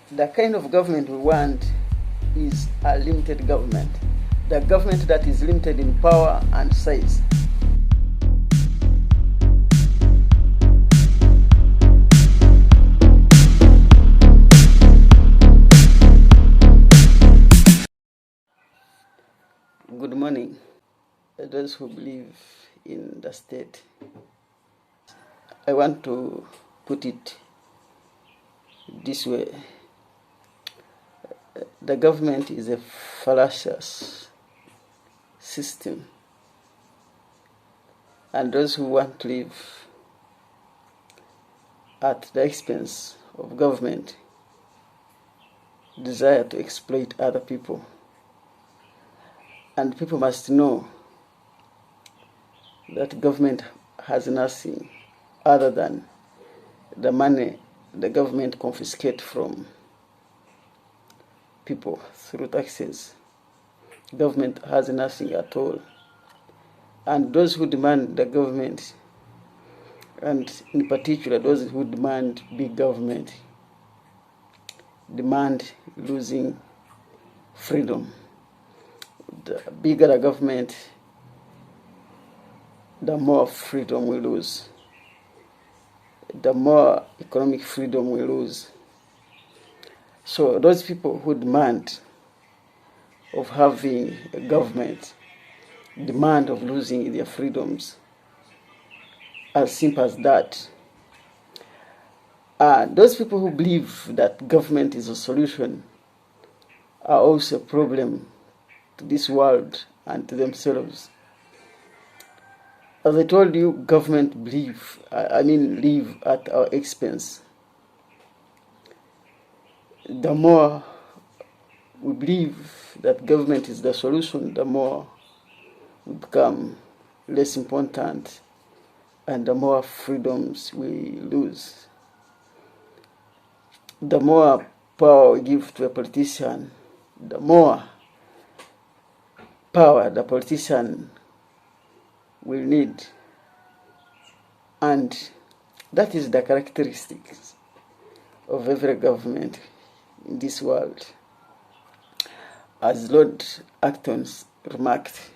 The kind of government we want is a limited government. The government that is limited in power and size. Good morning, those who believe in the state. I want to put it this way. The government is a fallacious system, and those who want to live at the expense of government desire to exploit other people. And people must know that government has nothing other than the money the government confiscates from people through taxes. Government has nothing at all. And those who demand the government, and in particular those who demand big government, demand losing freedom. The bigger the government, the more freedom we lose. The more economic freedom we lose. So those people who demand of having a government, demand of losing their freedoms, as simple as that. Those people who believe that government is a solution are also a problem to this world and to themselves. As I told you, government live at our expense. The more we believe that government is the solution, the more we become less important and the more freedoms we lose. The more power we give to a politician, the more power the politician will need. And that is the characteristics of every government in this world. As Lord Acton remarked,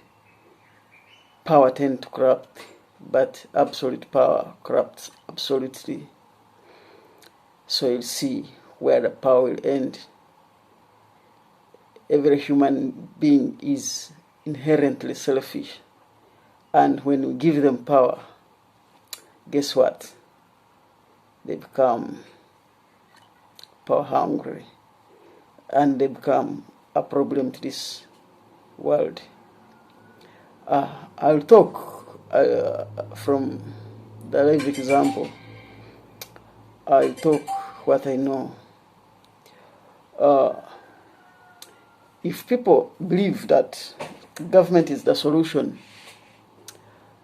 power tends to corrupt, but absolute power corrupts absolutely. So you'll see where the power will end. Every human being is inherently selfish. And when we give them power, guess what? They become power hungry. And they become a problem to this world. I'll talk from the live example. I'll talk what I know. If people believe that government is the solution,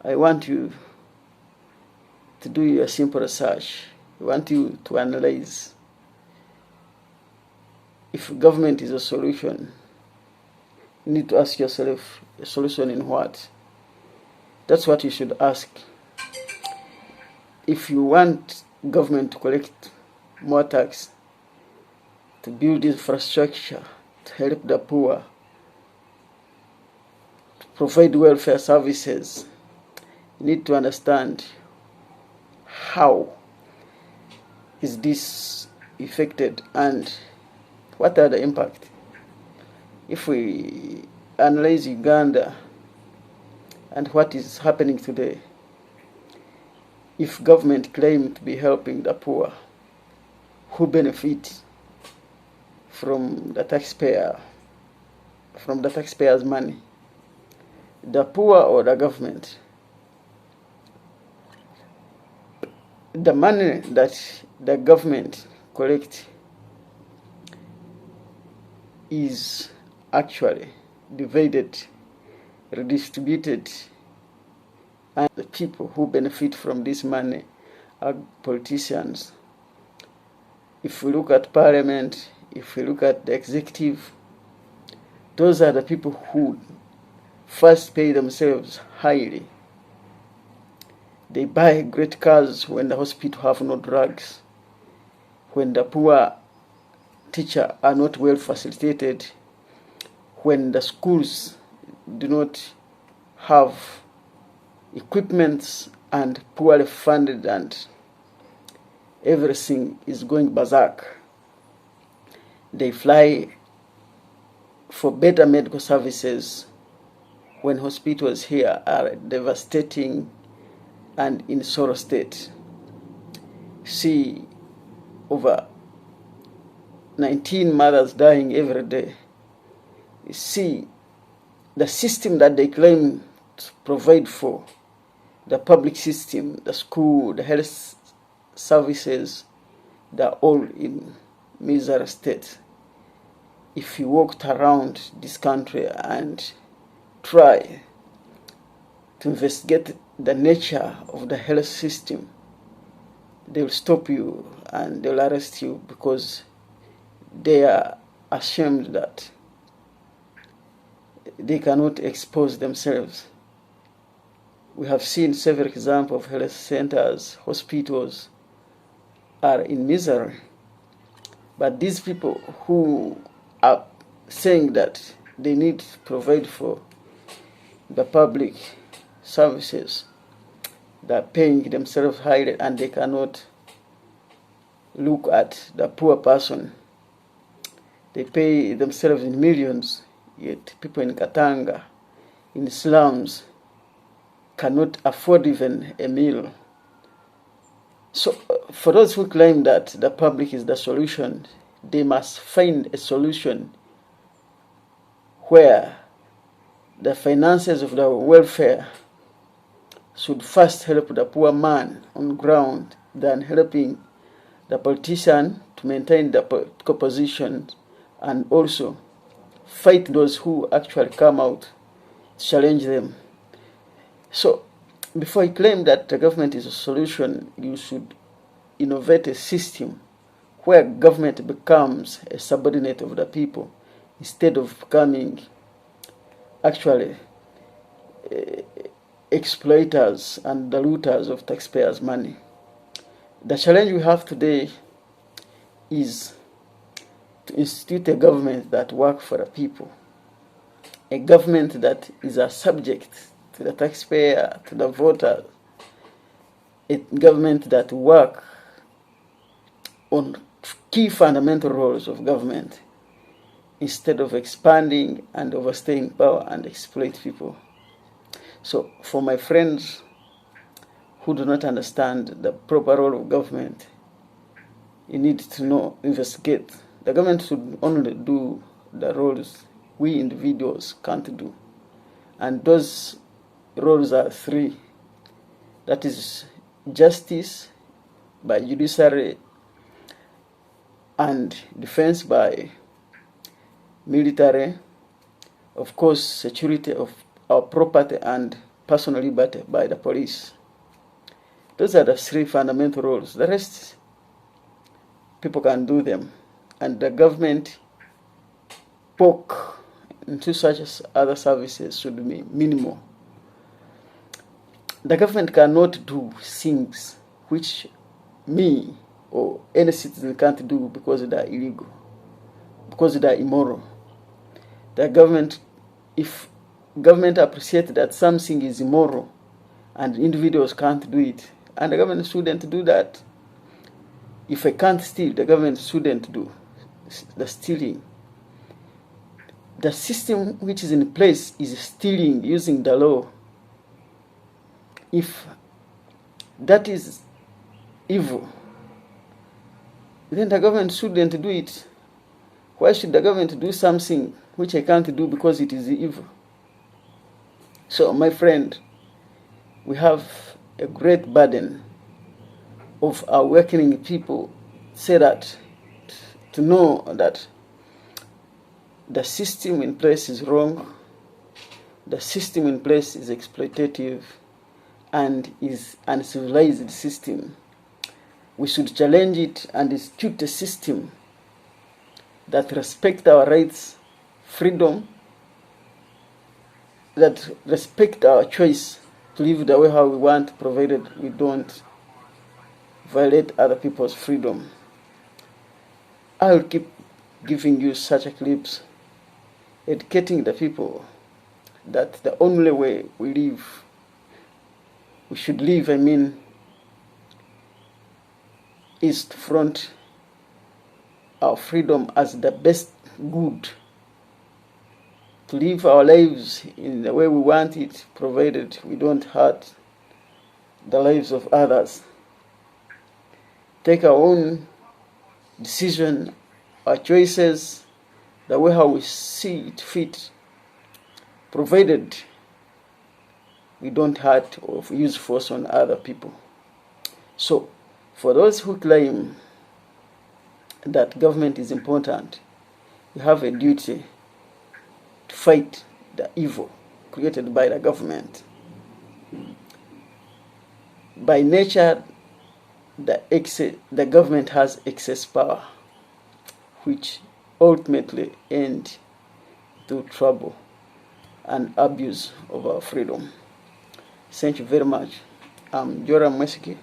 I want you to do your simple research. I want you to analyze if government is a solution. You need to ask yourself, a solution in what? That's what you should ask. If you want government to collect more tax, to build infrastructure, to help the poor, to provide welfare services, you need to understand how is this affected and what are the impact. If we analyze Uganda and what is happening today, if government claim to be helping the poor, who benefit from the taxpayer's money? The poor or the government? The money that the government collects is actually divided, redistributed, and the people who benefit from this money are politicians. If we look at parliament, if we look at the executive, those are the people who first pay themselves highly. They buy great cars when the hospital have no drugs, when the poor teachers are not well facilitated, when the schools do not have equipments and poorly funded, and everything is going berserk. They fly for better medical services when hospitals here are devastating and in sorrow state. See over 19 mothers dying every day. You see the system that they claim to provide for, the public system, the school, the health services, they're all in miserable state. If you walked around this country and try to investigate the nature of the health system, they will stop you and they will arrest you because they are ashamed that they cannot expose themselves. We have seen several examples of health centers, hospitals are in misery. But these people who are saying that they need to provide for the public services, they're paying themselves highly and they cannot look at the poor person. They pay themselves in millions, yet people in Katanga, in slums, cannot afford even a meal. So for those who claim that the public is the solution, they must find a solution where the finances of the welfare should first help the poor man on ground than helping the politician to maintain the political position and also fight those who actually come out to challenge them. So before you claim that the government is a solution, you should innovate a system where government becomes a subordinate of the people instead of becoming actually exploiters and diluters of taxpayers' money. The challenge we have today is to institute a government that works for the people, a government that is a subject to the taxpayer, to the voter, a government that works on key fundamental roles of government instead of expanding and overstaying power and exploit people. So for my friends who do not understand the proper role of government, you need to know, investigate. The government should only do the roles we individuals can't do. And those roles are three. That is justice by judiciary and defense by military, of course security of our property and personal liberty by the police. Those are the three fundamental roles. The rest, people can do them. And the government poke into such as other services should be minimal. The government cannot do things which me or any citizen can't do because they are illegal, because they are immoral. The government, if government appreciates that something is immoral and individuals can't do it, and the government shouldn't do that. If I can't steal, the government shouldn't do the stealing. The system which is in place is stealing using the law. If that is evil, then the government shouldn't do it. Why should the government do something which I can't do because it is evil? So, my friend, we have a great burden of awakening people, say that, to know that the system in place is wrong, the system in place is exploitative and is an uncivilized system. We should challenge it and institute a system that respects our rights, freedom, that respect our choice to live the way how we want, provided we don't violate other people's freedom. I will keep giving you such a clips, educating the people that the only way we should live, is to front our freedom as the best good, to live our lives in the way we want it, provided we don't hurt the lives of others. Take our own decision, our choices, the way how we see it fit, provided we don't hurt or use force on other people. So, for those who claim that government is important, you have a duty to fight the evil created by the government. By nature, the government has excess power, which ultimately end to trouble and abuse of our freedom. Thank you very much. I'm Joram Mwesiki,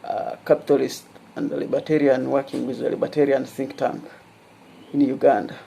a capitalist and a libertarian working with the Libertarian think tank in Uganda.